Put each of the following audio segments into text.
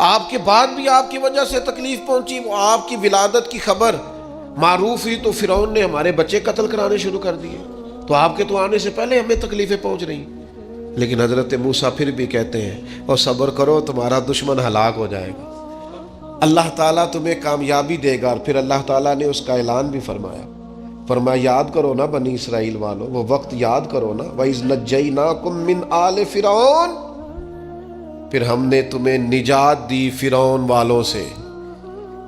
آپ کے بعد بھی آپ کی وجہ سے تکلیف پہنچی، وہ آپ کی ولادت کی خبر معروف ہوئی تو فرعون نے ہمارے بچے قتل کرانے شروع کر دیے، تو آپ کے تو آنے سے پہلے ہمیں تکلیفیں پہنچ رہی۔ لیکن حضرت موسیٰ پھر بھی کہتے ہیں اور صبر کرو تمہارا دشمن ہلاک ہو جائے گا، اللہ تعالیٰ تمہیں کامیابی دے گا۔ اور پھر اللہ تعالیٰ نے اس کا اعلان بھی فرمایا، فرمایا یاد کرو نا بنی اسرائیل والو، وہ وقت یاد کرو نا، وَإِذْ نَجَّيْنَاكُمْ مِنْ آلِ فِرْعَوْنَ، پھر ہم نے تمہیں نجات دی فرعون والوں سے،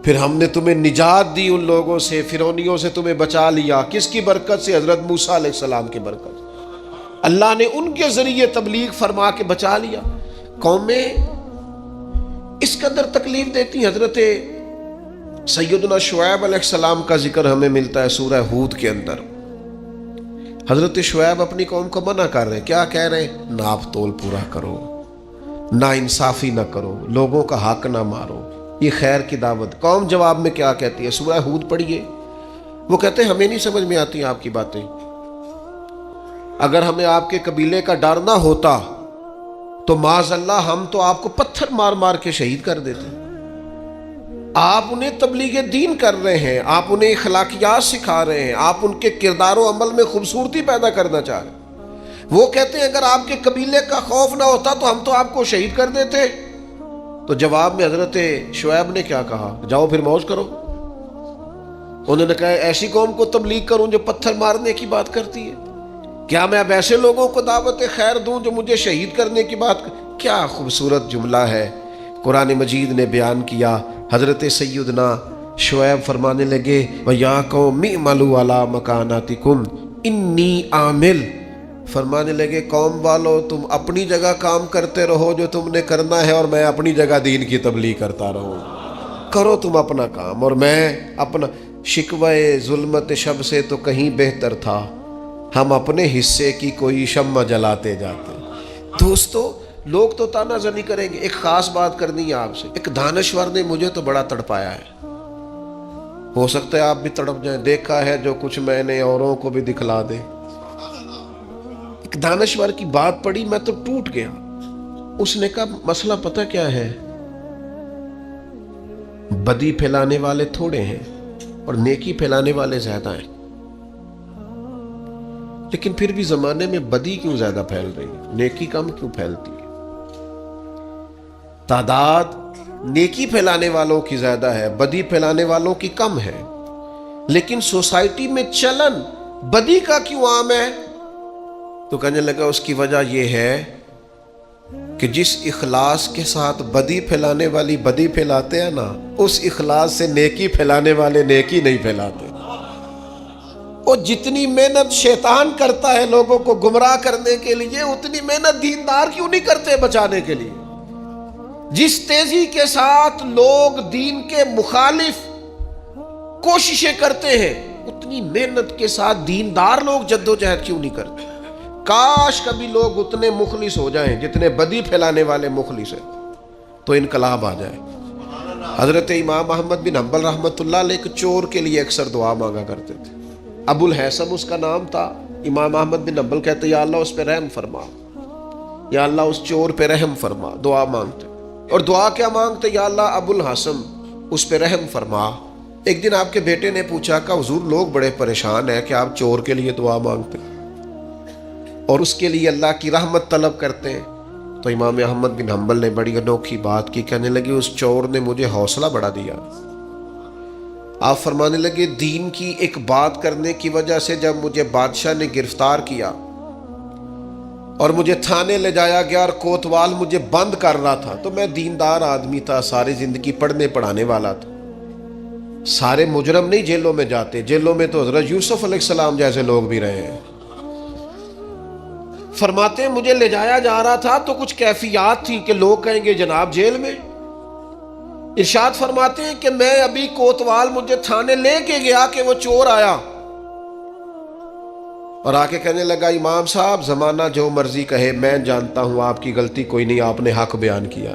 پھر ہم نے تمہیں نجات دی ان لوگوں سے، فرعونیوں سے تمہیں بچا لیا۔ کس کی برکت سے؟ حضرت موسیٰ علیہ السلام کی برکت۔ اللہ نے ان کے ذریعے تبلیغ فرما کے بچا لیا۔ قومیں اس قدر تکلیف دیتی۔ حضرت سیدنا شعیب علیہ السلام کا ذکر ہمیں ملتا ہے سورہ ہود کے اندر۔ حضرت شعیب اپنی قوم کو منع کر رہے ہیں، کیا کہہ رہے ہیں؟ ناپ تول پورا کرو، نا انصافی نہ کرو، لوگوں کا حق نہ مارو، یہ خیر کی دعوت۔ قوم جواب میں کیا کہتی ہے؟ سورہ ہود پڑھیے، وہ کہتے ہیں ہمیں نہیں سمجھ میں آتی آپ کی باتیں، اگر ہمیں آپ کے قبیلے کا ڈر نہ ہوتا تو معاذ اللہ ہم تو آپ کو پتھر مار مار کے شہید کر دیتے۔ آپ انہیں تبلیغ دین کر رہے ہیں، آپ انہیں اخلاقیات سکھا رہے ہیں، آپ ان کے کردار و عمل میں خوبصورتی پیدا کرنا چاہ رہے ہیں۔ وہ کہتے ہیں اگر آپ کے قبیلے کا خوف نہ ہوتا تو ہم تو آپ کو شہید کر دیتے۔ تو جواب میں حضرت شعیب نے کیا کہا؟ جاؤ پھر موج کرو۔ انہوں نے کہا ایسی قوم کو تبلیغ کروں جو پتھر مارنے کی بات کرتی ہے؟ کیا میں اب ایسے لوگوں کو دعوت خیر دوں جو مجھے شہید کرنے کی بات؟ کیا خوبصورت جملہ ہے قرآن مجید نے بیان کیا۔ حضرت سیدنا شعیب فرمانے لگے وَيَا قَوْمِ اعْمَلُوا عَلَىٰ مَكَانَتِكُمْ إِنِّي عَامِلٌ، فرمانے لگے قوم والو تم اپنی جگہ کام کرتے رہو جو تم نے کرنا ہے، اور میں اپنی جگہ دین کی تبلیغ کرتا رہوں۔ کرو تم اپنا کام اور میں اپنا۔ شکوہ ظلمت شب سے تو کہیں بہتر تھا، ہم اپنے حصے کی کوئی شمع جلاتے جاتے۔ دوستو لوگ تو تانا زنی کریں گے۔ ایک خاص بات کرنی ہے آپ سے، ایک دانشور نے مجھے تو بڑا تڑپایا ہے، ہو سکتا ہے آپ بھی تڑپ جائیں۔ دیکھا ہے جو کچھ میں نے اوروں کو بھی دکھلا دے۔ ایک دانشور کی بات پڑھی میں تو ٹوٹ گیا۔ اس نے کہا مسئلہ پتہ کیا ہے، بدی پھیلانے والے تھوڑے ہیں اور نیکی پھیلانے والے زیادہ ہیں، لیکن پھر بھی زمانے میں بدی کیوں زیادہ پھیل رہی ہے، نیکی کم کیوں پھیلتی ہے؟ تعداد نیکی پھیلانے والوں کی زیادہ ہے، بدی پھیلانے والوں کی کم ہے، لیکن سوسائٹی میں چلن بدی کا کیوں عام ہے؟ تو کہنے لگا اس کی وجہ یہ ہے کہ جس اخلاص کے ساتھ بدی پھیلانے والی بدی پھیلاتے ہیں نا، اس اخلاص سے نیکی پھیلانے والے نیکی نہیں پھیلاتے۔ اور جتنی محنت شیطان کرتا ہے لوگوں کو گمراہ کرنے کے لیے، اتنی محنت دیندار کیوں نہیں کرتے بچانے کے لیے؟ جس تیزی کے ساتھ لوگ دین کے مخالف کوششیں کرتے ہیں، اتنی محنت کے ساتھ دیندار لوگ جدوجہد کیوں نہیں کرتے؟ کاش کبھی لوگ اتنے مخلص ہو جائیں جتنے بدی پھیلانے والے مخلص ہیں، تو انقلاب آ جائے۔ حضرت امام احمد بن حنبل رحمۃ اللہ علیہ ایک چور کے لیے اکثر دعا مانگا کرتے تھے، ابو الحیثم اس کا نام تھا۔ امام احمد بن حنبل کہتے یا اللہ اس پہ رحم فرما، یا اللہ اس چور پہ رحم فرما، دعا مانگتے۔ اور دعا کیا مانگتے؟ یا اللہ ابو الحسن اس پہ رحم فرما۔ ایک دن آپ کے بیٹے نے پوچھا کہ حضور لوگ بڑے پریشان ہیں کہ آپ چور کے لیے دعا مانگتے اور اس کے لیے اللہ کی رحمت طلب کرتے ہیں۔ تو امام احمد بن حنبل نے بڑی انوکھی بات کی، کہنے لگے اس چور نے مجھے حوصلہ بڑھا دیا۔ آپ فرمانے لگے دین کی ایک بات کرنے کی وجہ سے جب مجھے بادشاہ نے گرفتار کیا اور مجھے تھانے لے جایا گیا اور کوتوال مجھے بند کر رہا تھا، تو میں دیندار آدمی تھا، ساری زندگی پڑھنے پڑھانے والا تھا۔ سارے مجرم نہیں جیلوں میں جاتے، جیلوں میں تو حضرت یوسف علیہ السلام جیسے لوگ بھی رہے ہیں۔ فرماتے ہیں مجھے لے جایا جا رہا تھا تو کچھ کیفیات تھی کہ لوگ کہیں گے جناب جیل میں۔ ارشاد فرماتے ہیں کہ میں ابھی کوتوال مجھے تھانے لے کے گیا کہ وہ چور آیا اور آ کے کہنے لگا امام صاحب زمانہ جو مرضی کہے، میں جانتا ہوں آپ کی غلطی کوئی نہیں، آپ نے حق بیان کیا۔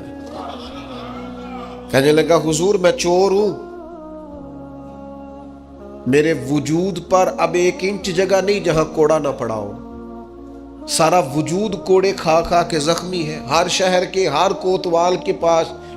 کہنے لگا حضور میں چور ہوں، میرے وجود پر اب 1 انچ جگہ نہیں جہاں کوڑا نہ پڑا ہو، سارا وجود کوڑے کھا کھا کے زخمی ہے۔ ہر شہر کے ہر کوتوال کے پاس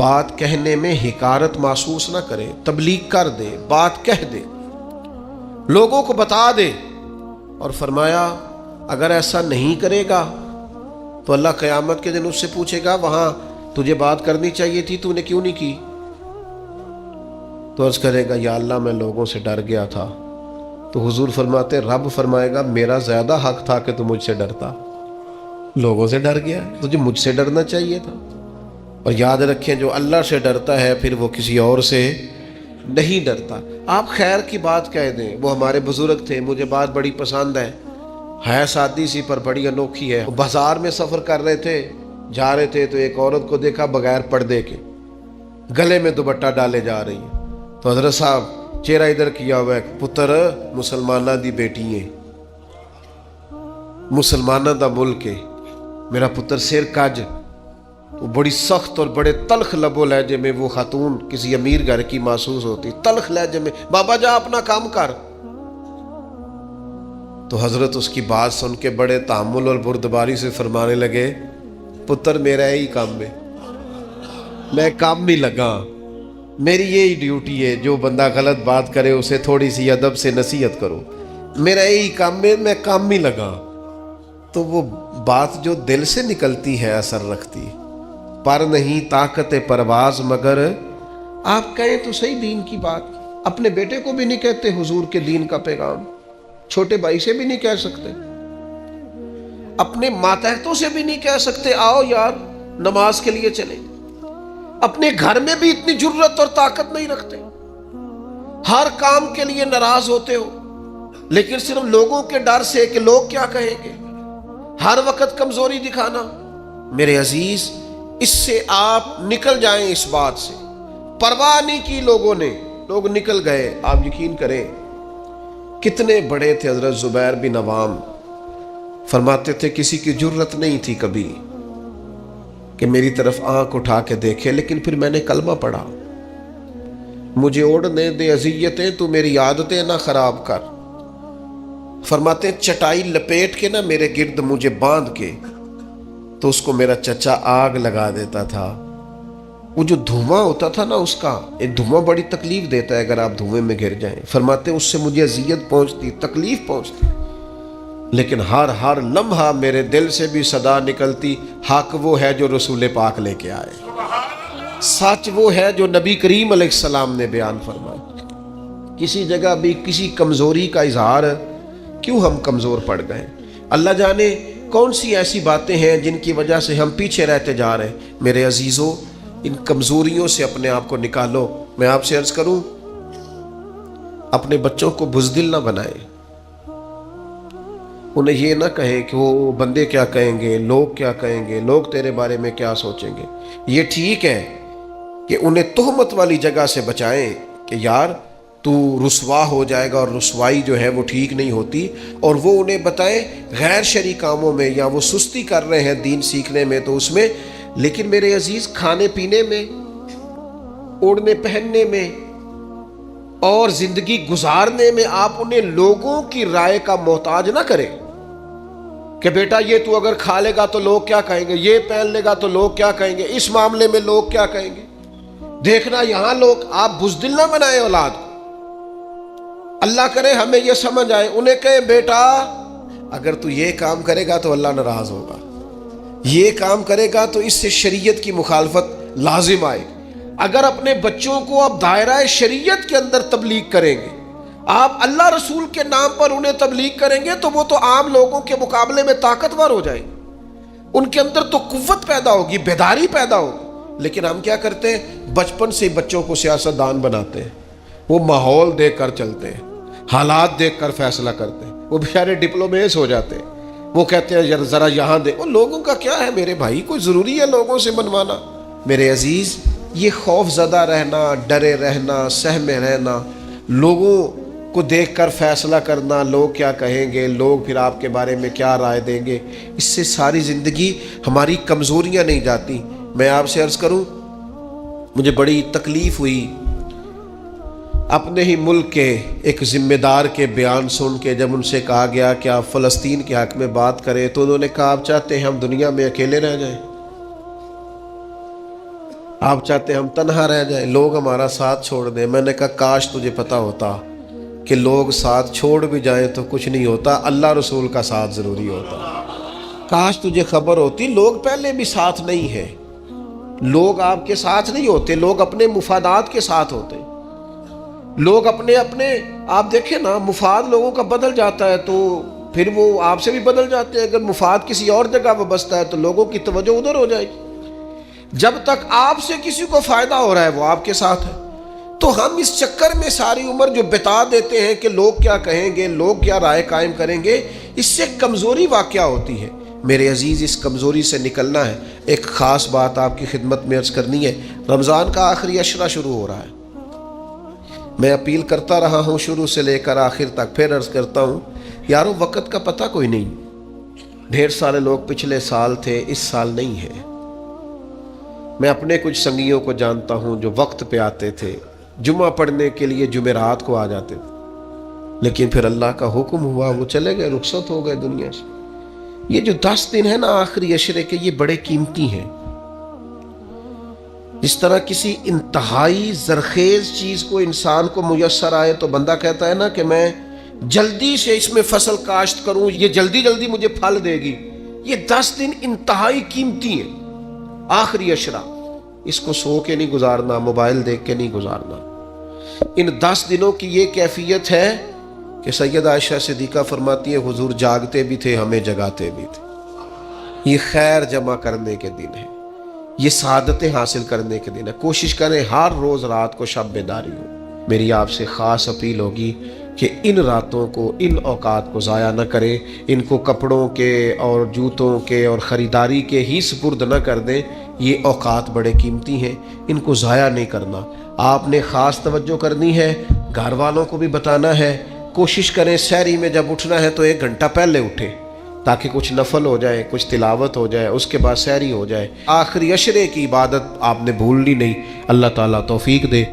بات کہنے میں حقارت محسوس نہ کرے، تبلیغ کر دے، بات کہہ دے، لوگوں کو بتا دے۔ اور فرمایا اگر ایسا نہیں کرے گا تو اللہ قیامت کے دن اس سے پوچھے گا وہاں تجھے بات کرنی چاہیے تھی، تو نے کیوں نہیں کی؟ تو عرض کرے گا یا اللہ میں لوگوں سے ڈر گیا تھا۔ تو حضور فرماتے رب فرمائے گا میرا زیادہ حق تھا کہ تو مجھ سے ڈرتا، لوگوں سے ڈر گیا، تجھے مجھ سے ڈرنا چاہیے تھا۔ اور یاد رکھیں جو اللہ سے ڈرتا ہے پھر وہ کسی اور سے نہیں ڈرتا۔ آپ خیر کی بات کہہ دیں، وہ ہمارے بزرگ تھے، مجھے بات بڑی پسند ہے سادی سی پر بڑی انوکھی ہے۔ بازار میں سفر کر رہے تھے، جا رہے تھے تو ایک عورت کو دیکھا بغیر پردے کے، گلے میں دوپٹہ ڈالے جا رہی ہے۔ تو حضرت صاحب چہرہ ادھر کیا ہوا ہے، پتر مسلمانہ دی بیٹی ہے، مسلمانہ دا ملک ہے، میرا پتر سر کج۔ وہ بڑی سخت اور بڑے تلخ لب و لہجے میں وہ خاتون کسی امیر گھر کی محسوس ہوتی، تلخ لہجے میں، بابا جا اپنا کام کر۔ تو حضرت اس کی بات سن کے بڑے تحمل اور بردباری سے فرمانے لگے پتر میرا یہی کام ہے، میں کام میں لگا، میری یہی ڈیوٹی ہے، جو بندہ غلط بات کرے اسے تھوڑی سی ادب سے نصیحت کرو، میرا یہی کام ہے، میں کام میں لگا۔ تو وہ بات جو دل سے نکلتی ہے اثر رکھتی، پر نہیں طاقت پرواز مگر آپ کہیں تو صحیح دین کی بات، اپنے بیٹے کو بھی نہیں کہتے حضور کے دین کا پیغام، چھوٹے بھائی سے بھی نہیں کہہ سکتے، اپنے ماتحتوں سے بھی نہیں کہہ سکتے آؤ یار نماز کے لیے چلیں، اپنے گھر میں بھی اتنی جرت اور طاقت نہیں رکھتے، ہر کام کے لیے ناراض ہوتے ہو، لیکن صرف لوگوں کے ڈر سے کہ لوگ کیا کہیں گے، ہر وقت کمزوری دکھانا۔ میرے عزیز اس سے آپ نکل جائیں، اس بات سے پرواہ نہیں کی لوگوں نے، لوگ نکل گئے۔ آپ یقین کریں کتنے بڑے تھے حضرت زبیر بن عوام، فرماتے تھے کسی کی جرت نہیں تھی کبھی کہ میری طرف آنکھ اٹھا کے دیکھے، لیکن پھر میں نے کلمہ پڑھا، مجھے اوڑھنے دے اذیتیں، تو میری عادتیں نہ خراب کر۔ فرماتے ہیں چٹائی لپیٹ کے نہ میرے گرد مجھے باندھ کے، تو اس کو میرا چچا آگ لگا دیتا تھا۔ وہ جو دھواں ہوتا تھا نا اس کا، ایک دھواں بڑی تکلیف دیتا ہے اگر آپ دھوئیں میں گر جائیں، فرماتے ہیں اس سے مجھے اذیت پہنچتی، تکلیف پہنچتی، لیکن ہر لمحہ میرے دل سے بھی صدا نکلتی، حق وہ ہے جو رسول پاک لے کے آئے، سچ وہ ہے جو نبی کریم علیہ السلام نے بیان فرمایا۔ کسی جگہ بھی کسی کمزوری کا اظہار کیوں ہم کمزور پڑ گئے؟ اللہ جانے کون سی ایسی باتیں ہیں جن کی وجہ سے ہم پیچھے رہتے جا رہے ہیں۔ میرے عزیزوں ان کمزوریوں سے اپنے آپ کو نکالو۔ میں آپ سے عرض کروں اپنے بچوں کو بزدل نہ بنائیں، انہیں یہ نہ کہیں کہ وہ بندے کیا کہیں گے، لوگ کیا کہیں گے، لوگ تیرے بارے میں کیا سوچیں گے۔ یہ ٹھیک ہے کہ انہیں تہمت والی جگہ سے بچائیں کہ یار تو رسوا ہو جائے گا، اور رسوائی جو ہے وہ ٹھیک نہیں ہوتی، اور وہ انہیں بتائیں غیر شرعی کاموں میں یا وہ سستی کر رہے ہیں دین سیکھنے میں تو اس میں، لیکن میرے عزیز کھانے پینے میں، اوڑھنے پہننے میں اور زندگی گزارنے میں آپ انہیں لوگوں کی رائے کا محتاج نہ کریں کہ بیٹا یہ تو اگر کھا لے گا تو لوگ کیا کہیں گے، یہ پہن لے گا تو لوگ کیا کہیں گے، اس معاملے میں لوگ کیا کہیں گے، دیکھنا یہاں لوگ۔ آپ بزدل نہ بنائیں اولاد کو، اللہ کرے ہمیں یہ سمجھ آئے، انہیں کہیں بیٹا اگر تو یہ کام کرے گا تو اللہ ناراض ہوگا، یہ کام کرے گا تو اس سے شریعت کی مخالفت لازم آئے گی۔ اگر اپنے بچوں کو آپ دائرہ شریعت کے اندر تبلیغ کریں گے، آپ اللہ رسول کے نام پر انہیں تبلیغ کریں گے، تو وہ تو عام لوگوں کے مقابلے میں طاقتور ہو جائیں گے، ان کے اندر تو قوت پیدا ہوگی، بیداری پیدا ہوگی۔ لیکن ہم کیا کرتے ہیں، بچپن سے بچوں کو سیاست دان بناتے ہیں، وہ ماحول دیکھ کر چلتے ہیں، حالات دیکھ کر فیصلہ کرتے ہیں، وہ بیچارے ڈپلومیز ہو جاتے ہیں، وہ کہتے ہیں ذرا یہاں دے، وہ لوگوں کا کیا ہے میرے بھائی، کوئی ضروری ہے لوگوں سے منوانا؟ میرے عزیز یہ خوف زدہ رہنا، ڈرے رہنا، سہمے رہنا، لوگوں کو دیکھ کر فیصلہ کرنا، لوگ کیا کہیں گے، لوگ پھر آپ کے بارے میں کیا رائے دیں گے، اس سے ساری زندگی ہماری کمزوریاں نہیں جاتی۔ میں آپ سے عرض کروں مجھے بڑی تکلیف ہوئی اپنے ہی ملک کے ایک ذمہ دار کے بیان سن کے، جب ان سے کہا گیا کہ آپ فلسطین کے حق میں بات کریں تو انہوں نے کہا آپ چاہتے ہیں ہم دنیا میں اکیلے رہ جائیں؟ آپ چاہتے ہیں ہم تنہا رہ جائیں، لوگ ہمارا ساتھ چھوڑ دیں؟ میں نے کہا کاش تجھے پتا ہوتا کہ لوگ ساتھ چھوڑ بھی جائیں تو کچھ نہیں ہوتا، اللہ رسول کا ساتھ ضروری ہوتا۔ کاش تجھے خبر ہوتی لوگ پہلے بھی ساتھ نہیں ہیں، لوگ آپ کے ساتھ نہیں ہوتے، لوگ اپنے مفادات کے ساتھ ہوتے، لوگ اپنے آپ دیکھیں نا، مفاد لوگوں کا بدل جاتا ہے تو پھر وہ آپ سے بھی بدل جاتے ہیں۔ اگر مفاد کسی اور جگہ وابستہ ہے تو لوگوں کی توجہ ادھر ہو جائے گی۔ جب تک آپ سے کسی کو فائدہ ہو رہا ہے وہ آپ کے ساتھ ہے۔ تو ہم اس چکر میں ساری عمر جو بتا دیتے ہیں کہ لوگ کیا کہیں گے، لوگ کیا رائے قائم کریں گے، اس سے کمزوری واقع ہوتی ہے۔ میرے عزیز، اس کمزوری سے نکلنا ہے۔ ایک خاص بات آپ کی خدمت میں عرض کرنی ہے۔ رمضان کا آخری عشرہ شروع ہو رہا ہے، میں اپیل کرتا رہا ہوں شروع سے لے کر آخر تک، پھر عرض کرتا ہوں یارو وقت کا پتہ کوئی نہیں۔ ڈھیر سارے لوگ پچھلے سال تھے، اس سال نہیں ہے۔ میں اپنے کچھ سنگیوں کو جانتا ہوں جو وقت پہ آتے تھے، جمعہ پڑھنے کے لیے جمعرات کو آ جاتے تھے، لیکن پھر اللہ کا حکم ہوا وہ چلے گئے، رخصت ہو گئے دنیا سے۔ یہ جو 10 دن ہے نا آخری عشرے کے، یہ بڑے قیمتی ہیں۔ جس طرح کسی انتہائی زرخیز چیز کو انسان کو میسر آئے تو بندہ کہتا ہے نا کہ میں جلدی سے اس میں فصل کاشت کروں، یہ جلدی جلدی مجھے پھل دے گی۔ یہ 10 دن انتہائی قیمتی ہیں، آخری عشرہ۔ اس کو سو کے نہیں گزارنا، موبائل دیکھ کے نہیں گزارنا۔ ان 10 دنوں کی یہ کیفیت ہے کہ سید عائشہ صدیقہ فرماتی ہے حضور جاگتے بھی تھے، ہمیں جگاتے بھی تھے۔ یہ خیر جمع کرنے کے دن ہے، یہ سعادتیں حاصل کرنے کے دن ہے۔ کوشش کریں ہر روز رات کو شب بیداری ہو۔ میری آپ سے خاص اپیل ہوگی کہ ان راتوں کو، ان اوقات کو ضائع نہ کریں، ان کو کپڑوں کے اور جوتوں کے اور خریداری کے ہی سپرد نہ کر دیں۔ یہ اوقات بڑے قیمتی ہیں، ان کو ضائع نہیں کرنا۔ آپ نے خاص توجہ کرنی ہے، گھر والوں کو بھی بتانا ہے۔ کوشش کریں سحری میں جب اٹھنا ہے تو 1 گھنٹہ پہلے اٹھیں تاکہ کچھ نفل ہو جائے، کچھ تلاوت ہو جائے، اس کے بعد سحری ہو جائے۔ آخری عشرے کی عبادت آپ نے بھولنی نہیں۔ اللہ تعالیٰ توفیق دے۔